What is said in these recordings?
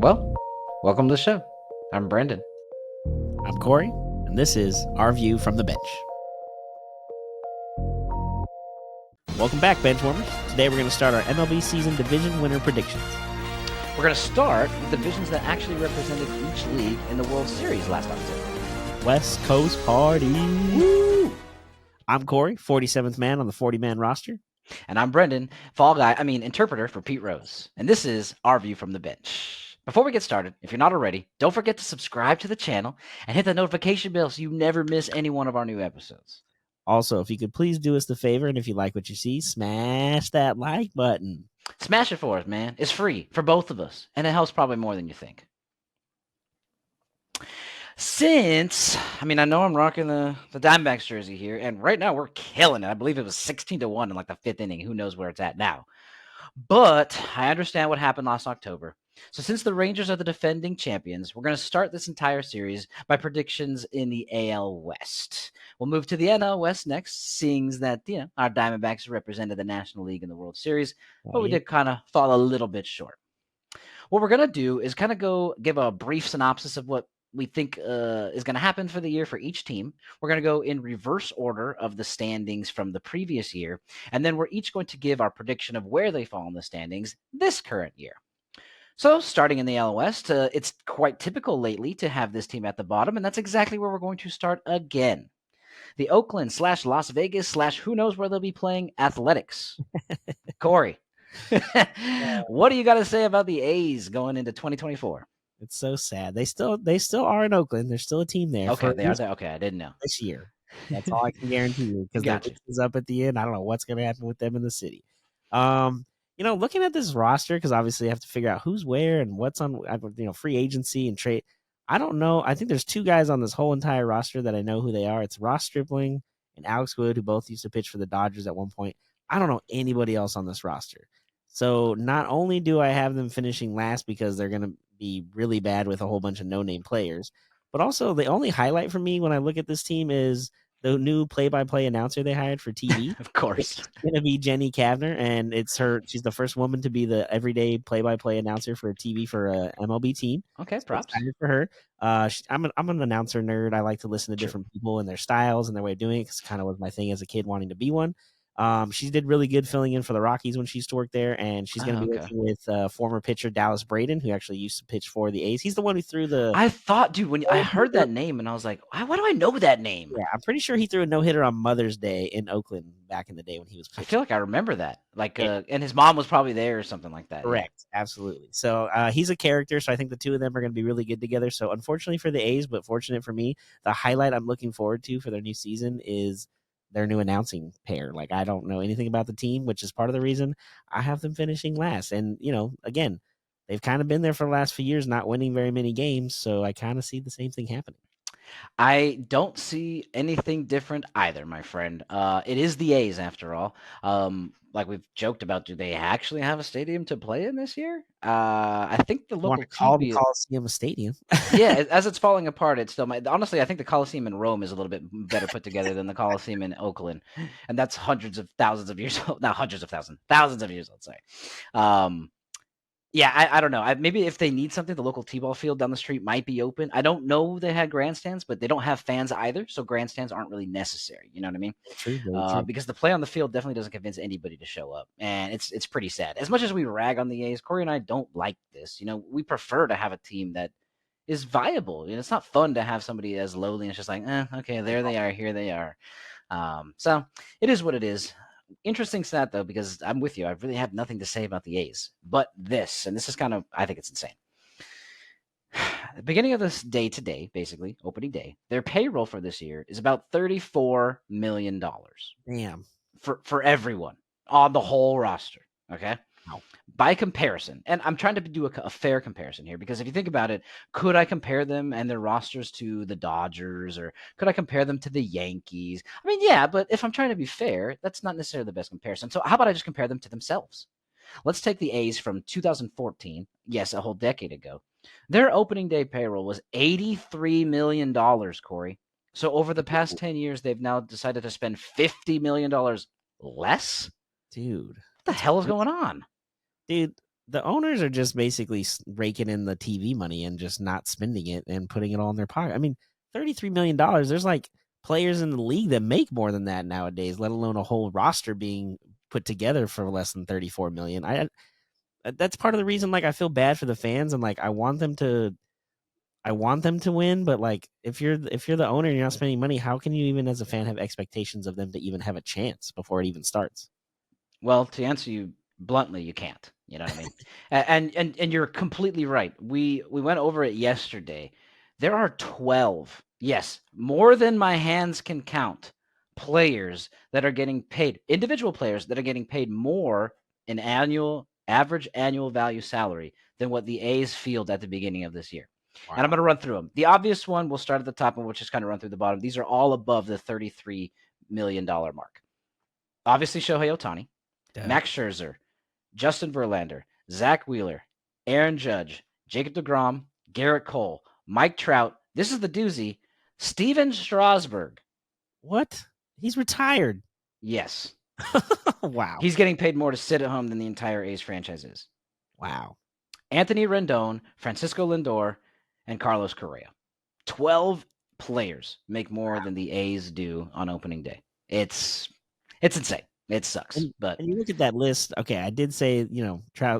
Well, welcome to the show. I'm Brendan. I'm Corey, and this is Our View from the Bench. Welcome back, Benchwarmers. Today we're going to start our MLB season division winner predictions. We're going to start with the divisions that actually represented each league in the World Series last October. West Coast Party. Woo! I'm Corey, 47th man on the 40-man roster. And I'm Brendan, interpreter for Pete Rose. And this is Our View from the Bench. Before we get started, if you're not already, don't forget to subscribe to the channel and hit the notification bell so you never miss any one of our new episodes. Also, if you could please do us the favor, and if you like what you see, smash that like button. Smash it for us, man. It's free for both of us, and it helps probably more than you think. I know I'm rocking the Diamondbacks jersey here, and right now we're killing it. I believe it was 16-1 in like the fifth inning. Who knows where it's at now? But I understand what happened last October. So since the Rangers are the defending champions, we're going to start this entire series by predictions in the AL West. We'll move to the NL West next, seeing that our Diamondbacks represented the National League in the World Series, but we did kind of fall a little bit short. What we're going to do is kind of go give a brief synopsis of what we think is going to happen for the year for each team. We're going to go in reverse order of the standings from the previous year, and then we're each going to give our prediction of where they fall in the standings this current year. So starting in the AL West, it's quite typical lately to have this team at the bottom, and that's exactly where we're going to start again. The Oakland/Las Vegas/ who knows where they'll be playing Athletics. Corey, what do you got to say about the A's going into 2024? It's so sad. They still are in Oakland. There's still a team there. Okay, they are there. Okay, I didn't know. This year. That's all I can guarantee you, because Gotcha. that is up at the end. I don't know what's going to happen with them in the city. Looking at this roster, because obviously you have to figure out who's where and what's on, free agency and trade. I don't know. I think there's two guys on this whole entire roster that I know who they are. It's Ross Stripling and Alex Wood, who both used to pitch for the Dodgers at one point. I don't know anybody else on this roster. So not only do I have them finishing last because they're going to be really bad with a whole bunch of no-name players, but also the only highlight for me when I look at this team is the new play-by-play announcer they hired for TV. Of course. It's going to be Jenny Kavner, and she's the first woman to be the everyday play-by-play announcer for TV for a MLB team. Okay, So props. excited for her. I'm an announcer nerd. I like to listen to different people and their styles and their way of doing it, because it kind of was my thing as a kid, wanting to be one. She did really good filling in for the Rockies when she used to work there, and she's going to be working with former pitcher Dallas Braden, who actually used to pitch for the A's. He's the one who threw the. I thought, dude, when I heard that name, and I was like, why do I know that name? Yeah, I'm pretty sure he threw a no-hitter on Mother's Day in Oakland back in the day when he was pitching. I feel like I remember that. And his mom was probably there or something like that. Correct. Yeah. Absolutely. So he's a character, so I think the two of them are going to be really good together. So unfortunately for the A's, but fortunate for me, the highlight I'm looking forward to for their new season is their new announcing pair. Like, I don't know anything about the team, which is part of the reason I have them finishing last. And, again, they've kind of been there for the last few years, not winning very many games. So I kind of see the same thing happening. I don't see anything different either, my friend. It is the A's after all. Like we've joked about, do they actually have a stadium to play in this year? I think the local call the Coliseum a stadium. Yeah, as it's falling apart, it still might. Honestly, I think the Coliseum in Rome is a little bit better put together than the Coliseum in Oakland, and that's hundreds of thousands of years old. Not hundreds of thousands of years old. Sorry. Yeah, I don't know. Maybe if they need something, the local T-ball field down the street might be open. I don't know they had grandstands, but they don't have fans either, so grandstands aren't really necessary. You know what I mean? True. Because the play on the field definitely doesn't convince anybody to show up, and it's pretty sad. As much as we rag on the A's, Corey and I don't like this. We prefer to have a team that is viable. It's not fun to have somebody as lowly and it's just like, okay, there they are, here they are. So it is what it is. Interesting stat, though, because I'm with you. I really have nothing to say about the A's. But this is kind of, I think it's insane. The beginning of this day today, basically, opening day, their payroll for this year is about $34 million. Damn. For everyone on the whole roster, okay? Wow. By comparison, and I'm trying to do a fair comparison here, because if you think about it, could I compare them and their rosters to the Dodgers, or could I compare them to the Yankees? I mean, yeah, but if I'm trying to be fair, that's not necessarily the best comparison. So how about I just compare them to themselves? Let's take the A's from 2014, yes, a whole decade ago. Their opening day payroll was $83 million, Corey. So over the past 10 years, they've now decided to spend $50 million less? Dude. What the hell is going on? Dude, the owners are just basically raking in the TV money and just not spending it and putting it all in their pocket. I mean, $33 million. There's like players in the league that make more than that nowadays, let alone a whole roster being put together for less than 34 million. That's part of the reason like I feel bad for the fans and like I want them to win, but like if you're the owner and you're not spending money, how can you even as a fan have expectations of them to even have a chance before it even starts? Well, to answer you bluntly, you can't. You know what I mean? And you're completely right. We went over it yesterday. There are 12, yes, more than my hands can count, players that are getting paid, individual players that are getting paid more in average annual value salary than what the A's field at the beginning of this year. And I'm Wow. going to run through them. The obvious one, we'll start at the top and we'll just kind of run through the bottom. These are all above the $33 million mark. Obviously, Shohei Ohtani, Duh. Max Scherzer, Justin Verlander, Zach Wheeler, Aaron Judge, Jacob DeGrom, Garrett Cole, Mike Trout. This is the doozy. Steven Strasburg. What? He's retired. Yes. Wow. He's getting paid more to sit at home than the entire A's franchise is. Wow. Anthony Rendon, Francisco Lindor, and Carlos Correa. 12 players make more than the A's do on opening day. It's insane. It sucks. But And you look at that list. Okay, I did say,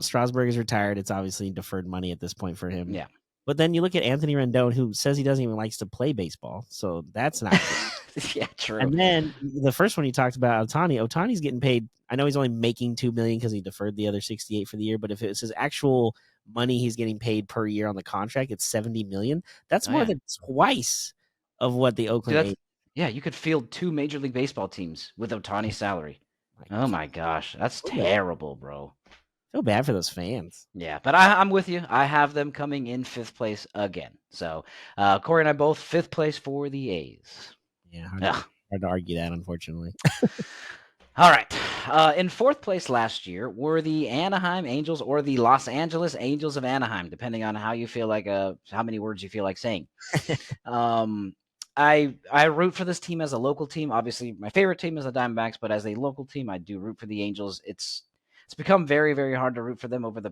Strasburg is retired. It's obviously deferred money at this point for him. yeah. But then you look at Anthony Rendon, who says he doesn't even likes to play baseball. So that's not good. yeah, true. And then the first one you talked about, Otani's getting paid. I know he's only making $2 million because he deferred the other 68 for the year. But if it's his actual money he's getting paid per year on the contract, it's $70 million. That's more than twice of what the Oakland A's. Yeah, you could field 2 Major League Baseball teams with Ohtani's salary. Oh my gosh, that's terrible, bro. Feel bad for those fans. Yeah, but I'm with you. I have them coming in 5th place again. So Corey and I both 5th place for the A's. Yeah, hard to argue that, unfortunately. All right. In 4th place last year were the Anaheim Angels or the Los Angeles Angels of Anaheim, depending on how you feel like how many words you feel like saying. I root for this team as a local team. Obviously, my favorite team is the Diamondbacks, but as a local team, I do root for the Angels. It's become very, very hard to root for them over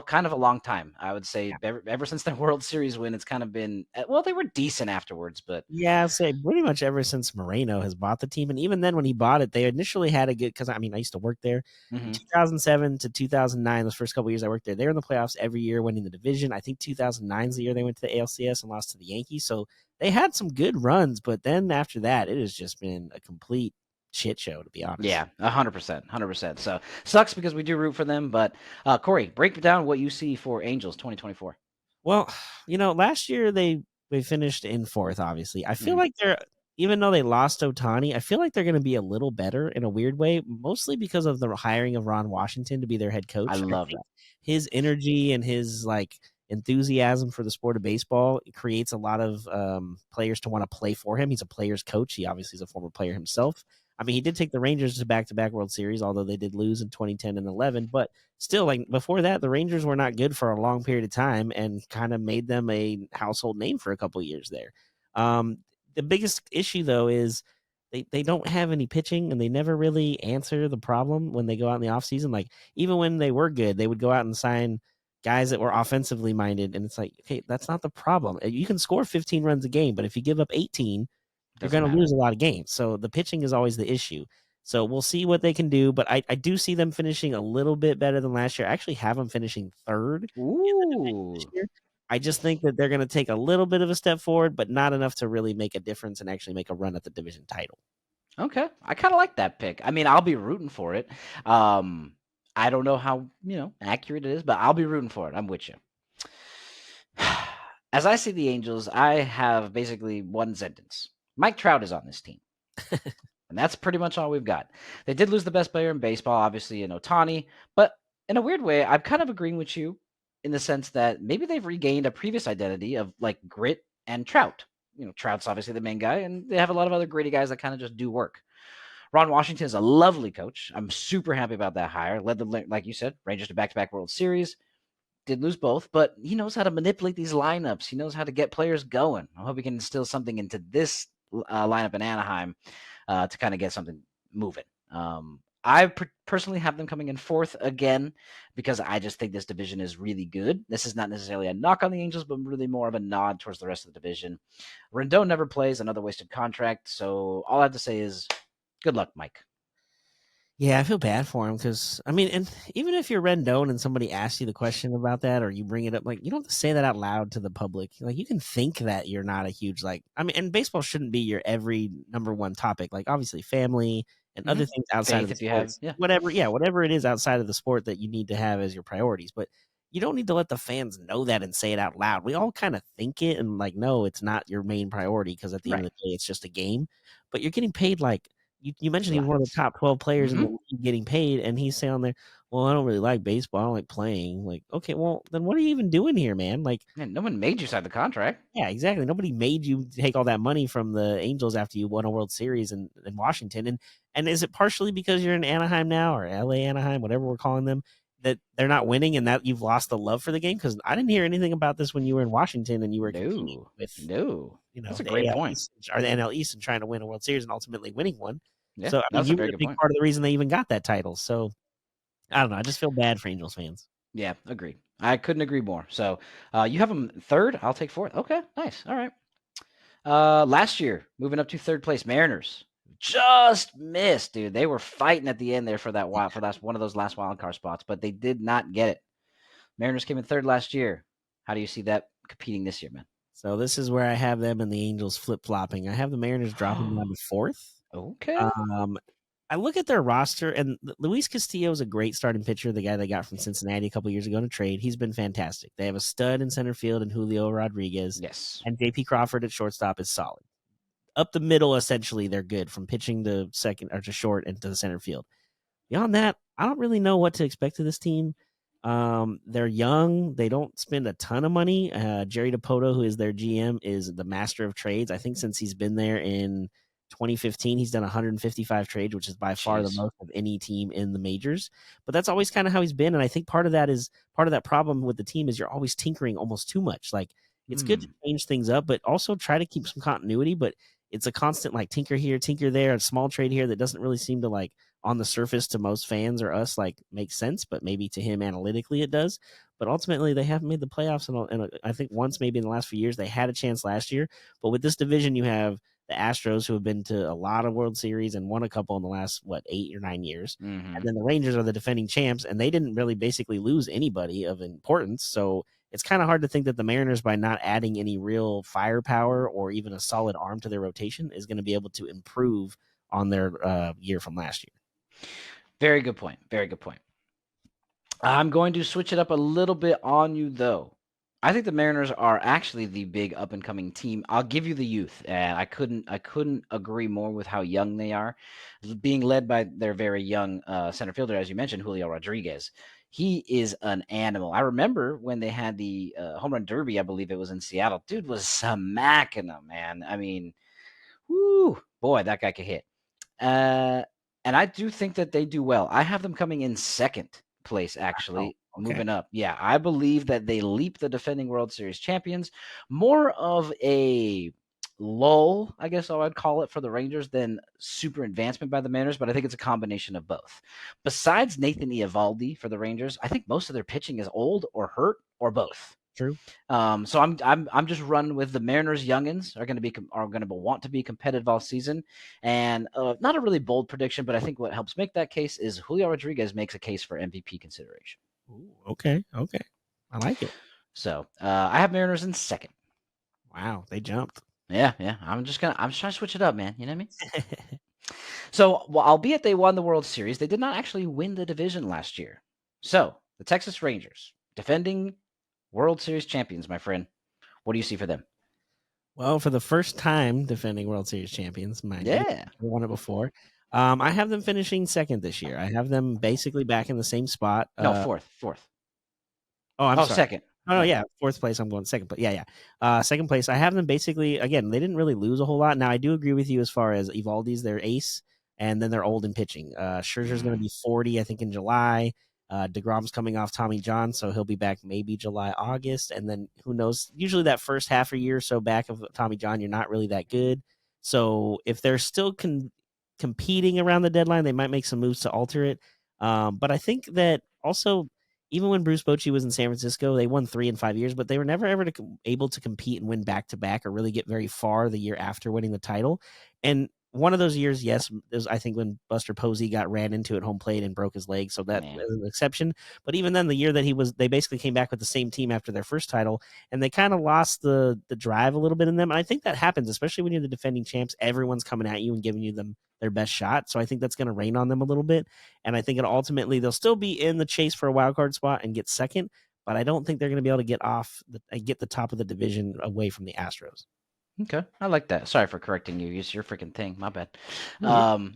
kind of a long time. I would say ever since their World Series win, it's kind of been they were decent afterwards, but yeah, say pretty much ever since Moreno has bought the team, and even then when he bought it, they initially had a good because I used to work there. 2007 to 2009, those first couple years I worked there, they were in the playoffs every year, winning the division. I think 2009 is the year they went to the ALCS and lost to the Yankees, so they had some good runs, but then after that, it has just been a complete shit show, to be honest. Yeah, 100%. So sucks because we do root for them. But Corey, break down what you see for Angels 2024. Well, last year they finished in 4th. Obviously, I feel like even though they lost Ohtani, I feel like they're going to be a little better in a weird way, mostly because of the hiring of Ron Washington to be their head coach. I love that. His energy and his enthusiasm for the sport of baseball creates a lot of players to want to play for him. He's a player's coach. He obviously is a former player himself. He did take the Rangers to back-to-back World Series, although they did lose in 2010 and 11. But still, before that, the Rangers were not good for a long period of time and kind of made them a household name for a couple of years there. The biggest issue, though, is they don't have any pitching, and they never really answer the problem when they go out in the offseason. Even when they were good, they would go out and sign guys that were offensively minded, and it's okay, that's not the problem. You can score 15 runs a game, but if you give up 18, you're going to lose a lot of games. So the pitching is always the issue. So we'll see what they can do, but I do see them finishing a little bit better than last year. I actually have them finishing 3rd in the division this year. I just think that they're going to take a little bit of a step forward, but not enough to really make a difference and actually make a run at the division title. Okay. I kind of like that pick. I'll be rooting for it. I don't know how, accurate it is, but I'll be rooting for it. I'm with you. As I see the Angels, I have basically one sentence. Mike Trout is on this team. And that's pretty much all we've got. They did lose the best player in baseball, obviously, in Ohtani. But in a weird way, I'm kind of agreeing with you in the sense that maybe they've regained a previous identity of grit and Trout. Trout's obviously the main guy, and they have a lot of other gritty guys that kind of just do work. Ron Washington is a lovely coach. I'm super happy about that hire. Led the, like you said, Rangers to back-to-back World Series. Did lose both, but he knows how to manipulate these lineups. He knows how to get players going. I hope he can instill something into this lineup in Anaheim to kind of get something moving. personally have them coming in fourth again because I just think this division is really good. This is not necessarily a knock on the Angels, but really more of a nod towards the rest of the division. Rendon never plays, another wasted contract. So all I have to say is good luck, Mike. Yeah, I feel bad for him because I mean, and even if you're Rendon and somebody asks you the question about that, or you bring it up, like you don't have to say that out loud to the public. Like you can think that you're not a huge I mean, and baseball shouldn't be your every number one topic. Like obviously, family and other things outside of Faith, the if you have, sports, yeah, whatever it is outside of the sport that you need to have as your priorities. But you don't need to let the fans know that and say it out loud. We all kind of think it and like, no, it's not your main priority because at the end right. of the day, it's just a game. But you're getting paid like you mentioned he was one of the Lots. top 12 players in Mm-hmm. the league getting paid, and he's saying on there, "Well, I don't really like baseball. I don't like playing." Like, okay, well, then what are you even doing here, man? Like, Man, no one made you sign the contract. yeah, exactly. Nobody made you take all that money from the Angels after you won a World Series in Washington. And is it partially because you're in Anaheim now or LA Anaheim, whatever we're calling them, that they're not winning and that you've lost the love for the game? Because I didn't hear anything about this when you were in Washington and you were competing No, with no. That's a the great AL point. East or the NL East and trying to win a World Series and ultimately winning one. Yeah, So I mean, that's a you were very a good big point. part of the reason they even got that title. So I don't know. I just feel bad for Angels fans. Yeah, agreed. I couldn't agree more. So you have them third. I'll take fourth. Okay, nice. All right. Last year, moving up to third place, Mariners just missed, dude. They were fighting at the end there for that one of those last wild card spots, but they did not get it. Mariners came in third last year. How do you see that competing this year, man? So this is where I have them and the Angels flip flopping. I have the Mariners dropping down to fourth. Okay. Um, I look at their roster, and Luis Castillo is a great starting pitcher. The guy they got from Cincinnati a couple years ago in a trade. He's been fantastic. They have a stud in center field and Julio Rodriguez, Yes. and JP Crawford at shortstop is solid. Up the middle, essentially, they're good from pitching to second or to short and to the center field. Beyond that, I don't really know what to expect of this team. They're young. They don't spend a ton of money. Jerry Dipoto, who is their GM, is the master of trades. I think since he's been there in 2015, he's done 155 trades, which is by far the Jeez. most of any team in the majors. But that's always kind of how he's been. And I think part of that problem with the team is you're always tinkering almost too much. Like it's good to change things up, but also try to keep some continuity. But it's a constant like tinker here, tinker there, a small trade here that doesn't really seem to like on the surface to most fans or us like makes sense, but maybe to him analytically it does. But ultimately, they haven't made the playoffs, and I think once maybe in the last few years they had a chance last year. But with this division, you have the Astros who have been to a lot of World Series and won a couple in the last 8 or 9 years, Mm-hmm. and then the Rangers are the defending champs, and they didn't really basically lose anybody of importance. So it's kind of hard to think that the Mariners, by not adding any real firepower or even a solid arm to their rotation, is going to be able to improve on their year from last year. Very good point. Very good point. I'm going to switch it up a little bit on you, though. I think the Mariners are actually the big up and coming team. I'll give you the youth, and I couldn't agree more with how young they are, being led by their very young center fielder, as you mentioned, Julio Rodriguez. He is an animal. I remember when they had the home run derby. I believe it was in Seattle. Dude was smacking them, man. I mean, whoo, boy, that guy could hit. Uh, and I do think that they do well. I have them coming in second place, Oh, actually, okay. moving up. Yeah, I believe that they leap the defending World Series champions. More of a lull, I guess I would call it, for the Rangers than super advancement by the Mariners, but I think it's a combination of both. Besides Nathan Eovaldi for the Rangers, I think most of their pitching is old or hurt or both. True. So I'm just running with the Mariners. Youngins are going to want to be competitive all season, and not a really bold prediction, but I think what helps make that case is Julio Rodriguez makes a case for MVP consideration. Ooh, okay. Okay. I like it. So I have Mariners in second. Wow. They jumped. Yeah, yeah. I'm just trying to switch it up, man. You know what I mean? So, well, albeit they won the World Series, they did not actually win the division last year. So the Texas Rangers, defending World Series champions, my friend. What do you see for them? Well, for the first time defending World Series champions, mind you, Yeah. they won it before. I have them finishing second this year. I have them basically back in the same spot. No, fourth. Fourth. Oh, I'm Oh, sorry. second. Oh, no, Right. yeah, fourth place. I'm going second, but yeah. Second place. I have them basically again. They didn't really lose a whole lot. Now I do agree with you as far as Evaldi's their ace, and then they're old in pitching. Scherzer's going to be 40, I think, in July. DeGrom's coming off Tommy John, so he'll be back maybe July, August, and then who knows? Usually that first half a year or so back of Tommy John, you're not really that good. So if they're still competing around the deadline. They might make some moves to alter it. But I think that also, even when Bruce Bochy was in San Francisco, they won 3 in 5 years, but they were never ever able to compete and win back to back or really get very far the year after winning the title. And one of those years, yes, is I think when Buster Posey got ran into at home plate and broke his leg, so that was an exception. But even then, the year that they basically came back with the same team after their first title, and they kind of lost the drive a little bit in them. And I think that happens, especially when you're the defending champs. Everyone's coming at you and giving you their best shot. So I think that's going to rain on them a little bit. And I think ultimately they'll still be in the chase for a wild card spot and get second. But I don't think they're going to be able to get the top of the division away from the Astros. Okay, I like that. Sorry for correcting you. It's your freaking thing. My bad. No,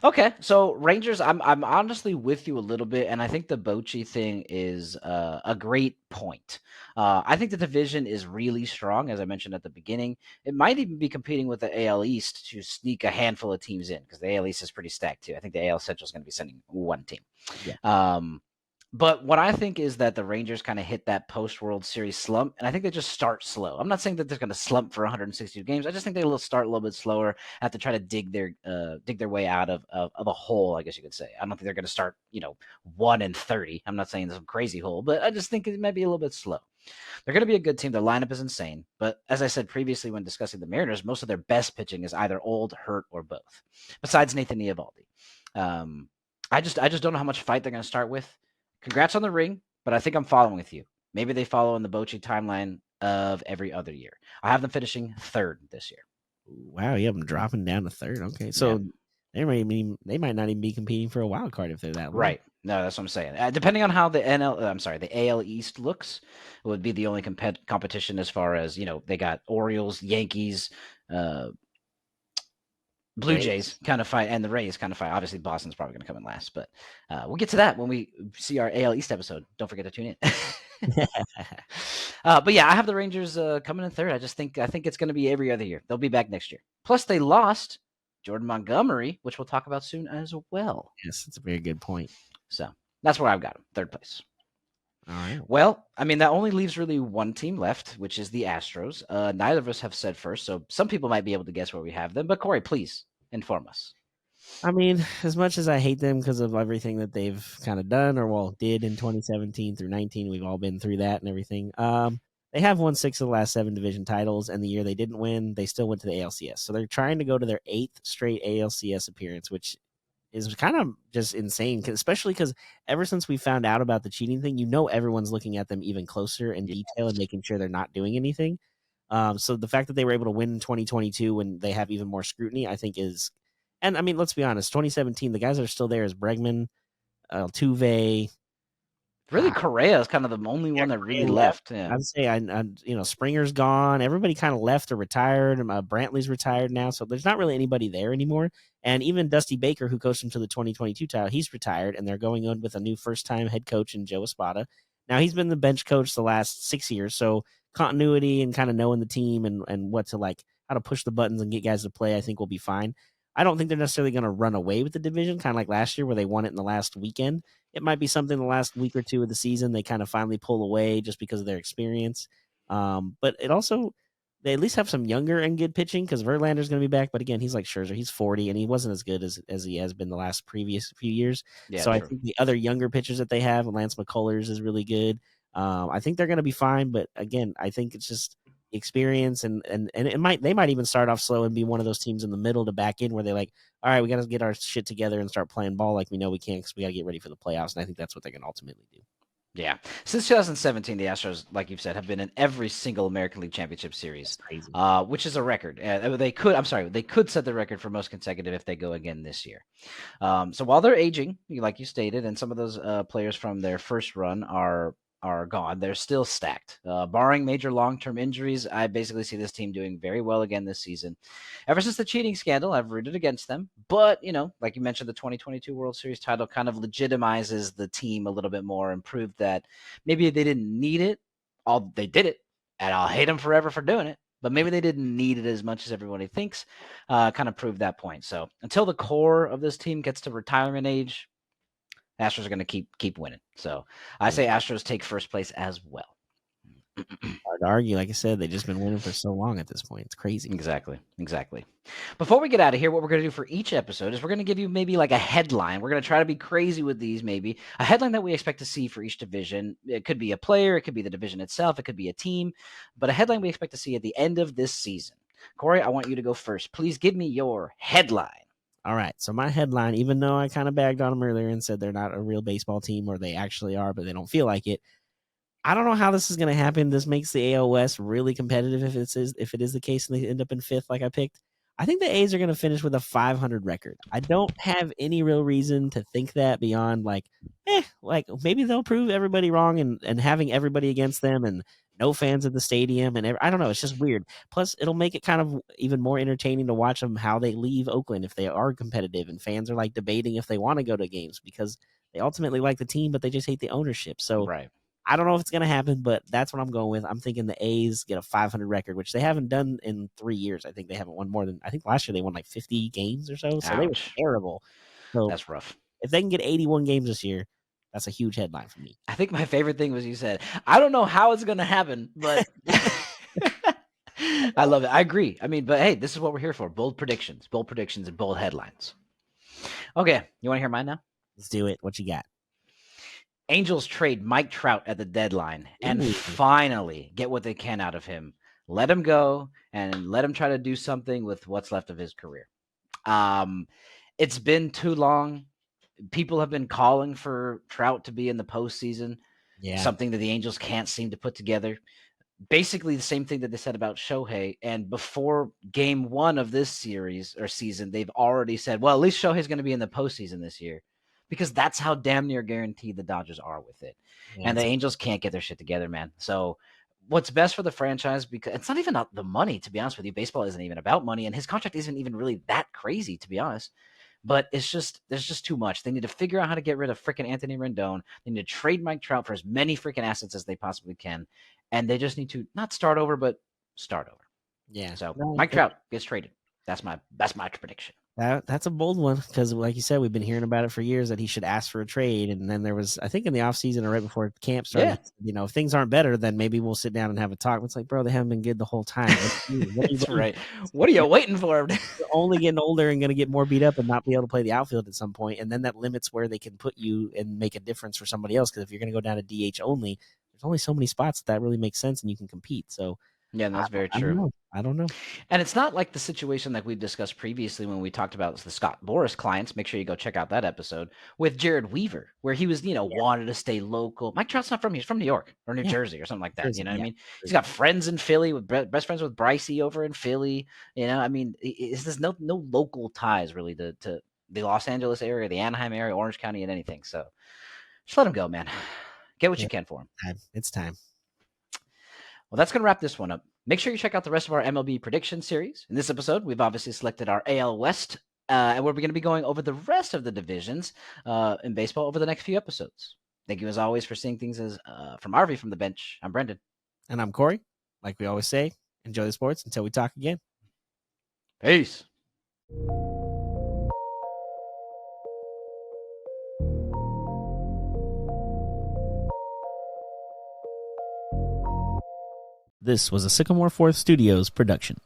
Okay, so Rangers, I'm honestly with you a little bit, and I think the Bochy thing is a great point. I think the division is really strong, as I mentioned at the beginning. It might even be competing with the AL East to sneak a handful of teams in, because the AL East is pretty stacked too. I think the AL Central is going to be sending one team. Yeah. But what I think is that the Rangers kind of hit that post-World Series slump, and I think they just start slow. I'm not saying that they're going to slump for 162 games. I just think they'll start a little bit slower, have to try to dig their way out of a hole, I guess you could say. I don't think they're going to start 1-30. I'm not saying some crazy hole, but I just think it might be a little bit slow. They're going to be a good team. Their lineup is insane, but as I said previously when discussing the Mariners, most of their best pitching is either old, hurt, or both. Besides Nathan Eovaldi, I just don't know how much fight they're going to start with. Congrats on the ring, but I think I'm following with you. Maybe they follow in the Bochy timeline of every other year. I have them finishing third this year. Wow, you have them dropping down to third. Okay, so they might not even be competing for a wild card if they're that low. Right. No, that's what I'm saying. Depending on how the AL East looks, it would be the only competition as far as they got Orioles, Yankees, Blue Jays kind of fight, and the Rays kind of fight. Obviously, Boston's probably going to come in last, but we'll get to that when we see our AL East episode. Don't forget to tune in. But yeah, I have the Rangers coming in third. I think it's going to be every other year. They'll be back next year. Plus, they lost Jordan Montgomery, which we'll talk about soon as well. Yes, that's a very good point. So that's where I've got them, third place. All right. Well, I mean, that only leaves really one team left, which is the Astros. Neither of us have said first, so some people might be able to guess where we have them. But Corey, please inform us. I mean, as much as I hate them because of everything that they've kind of done did in 2017 through 19, we've all been through that and everything. They have won 6 of the last 7 division titles, and the year they didn't win, they still went to the ALCS. So they're trying to go to their 8th straight ALCS appearance, which is kind of just insane, especially because ever since we found out about the cheating thing, everyone's looking at them even closer in detail and making sure they're not doing anything. So the fact that they were able to win in 2022 when they have even more scrutiny, I think is, and I mean, let's be honest, 2017, the guys that are still there is Bregman, Altuve. Really, Correa is kind of the only one that really left. Yeah. I'd say, Springer's gone. Everybody kind of left or retired. Brantley's retired now, so there's not really anybody there anymore. And even Dusty Baker, who coached them to the 2022 title, he's retired, and they're going on with a new first-time head coach in Joe Espada. Now, he's been the bench coach the last 6 years, so continuity and kind of knowing the team and what to how to push the buttons and get guys to play, I think will be fine. I don't think they're necessarily going to run away with the division, kind of like last year where they won it in the last weekend. It might be something the last week or two of the season they kind of finally pull away just because of their experience. But it also, they at least have some younger and good pitching because Verlander's going to be back. But again, he's like Scherzer. He's 40, and he wasn't as good as he has been the last previous few years. Yeah, so true. I think the other younger pitchers that they have, Lance McCullers is really good. I think they're going to be fine. But again, I think it's just experience and they might even start off slow and be one of those teams in the middle to back in where they're like, all right, we got to get our shit together and start playing ball like we know we can because we got to get ready for the playoffs. And I think that's what they're going to ultimately do. Yeah. Since 2017, the Astros, like you've said, have been in every single American League Championship Series, which is a record. They could set the record for most consecutive if they go again this year. So while they're aging, like you stated, and some of those players from their first run are gone, they're still stacked. Barring major long-term injuries, I basically see this team doing very well again this season. Ever since the cheating scandal, I've rooted against them. But, like you mentioned, the 2022 World Series title kind of legitimizes the team a little bit more and proved that maybe they didn't need it. They did it, and I'll hate them forever for doing it. But maybe they didn't need it as much as everybody thinks. Kind of proved that point. So until the core of this team gets to retirement age, Astros are going to keep winning. So I say Astros take first place as well. All hard to argue. Like I said, they've just been winning for so long at this point. It's crazy. Exactly. Before we get out of here, what we're going to do for each episode is we're going to give you maybe like a headline. We're going to try to be crazy with these, maybe a headline that we expect to see for each division. It could be a player, it could be the division itself, it could be a team, but a headline we expect to see at the end of this season. Corey, I want you to go first. Please give me your headline. All right. So my headline, even though I kind of bagged on them earlier and said they're not a real baseball team, or they actually are, but they don't feel like it. I don't know how this is going to happen. This makes the AL West really competitive if it is the case and they end up in 5th like I picked. I think the A's are going to finish with a 500 record. I don't have any real reason to think that beyond like maybe they'll prove everybody wrong and having everybody against them and no fans at the stadium and I don't know. It's just weird. Plus, it'll make it kind of even more entertaining to watch them how they leave Oakland if they are competitive and fans are like debating if they want to go to games because they ultimately like the team, but they just hate the ownership. So Right. I don't know if it's going to happen, but that's what I'm going with. I'm thinking the A's get a 500 record, which they haven't done in 3 years. I think they haven't won more than, I think last year they won like 50 games or so. So they were terrible. So that's rough. If they can get 81 games this year, that's a huge headline for me. I think my favorite thing was you said, I don't know how it's going to happen, but I love it. I agree. I mean, but hey, this is what we're here for. Bold predictions and bold headlines. Okay. You want to hear mine now? Let's do it. What you got? Angels trade Mike Trout at the deadline and finally get what they can out of him. Let him go and let him try to do something with what's left of his career. It's been too long. People have been calling for Trout to be in the postseason. Yeah. Something that the Angels can't seem to put together. Basically the same thing that they said about Shohei. And before game 1 of this series or season, they've already said, well, at least Shohei's going to be in the postseason this year. Because that's how damn near guaranteed the Dodgers are with it. Yeah, and the Angels can't get their shit together, man. So what's best for the franchise, because it's not even the money, to be honest with you. Baseball isn't even about money, and his contract isn't even really that crazy, to be honest. But it's just, there's just too much. They need to figure out how to get rid of freaking Anthony Rendon. They need to trade Mike Trout for as many freaking assets as they possibly can. And they just need to not start over, but start over. Yeah. So Mike Trout gets traded. That's my prediction. That's a bold one because, like you said, we've been hearing about it for years that he should ask for a trade. And then there was, I think in the offseason or right before camp started, if things aren't better, then maybe we'll sit down and have a talk. It's like, bro, they haven't been good the whole time. That's right. What are you waiting for? You're only getting older and going to get more beat up and not be able to play the outfield at some point. And then that limits where they can put you and make a difference for somebody else. Because if you're going to go down to DH only, there's only so many spots that really make sense and you can compete. So, yeah, that's very true. I don't know. And it's not like the situation like we've discussed previously when we talked about the Scott Boras clients. Make sure you go check out that episode with Jared Weaver, where he was, wanted to stay local. Mike Trout's not from here. He's from New York or New Jersey or something like that. You know what I mean? He's got friends in Philly, with best friends with Brycey over in Philly. I mean, there's no local ties really to the Los Angeles area, the Anaheim area, Orange County, and anything. So just let him go, man. Get what you can for him. It's time. Well, that's going to wrap this one up. Make sure you check out the rest of our MLB prediction series. In this episode, we've obviously selected our AL West, and we're going to be going over the rest of the divisions in baseball over the next few episodes. Thank you, as always, for seeing things as from RV from the bench. I'm Brendan. And I'm Corey. Like we always say, enjoy the sports until we talk again. Peace. This was a Sycamore Fourth Studios production.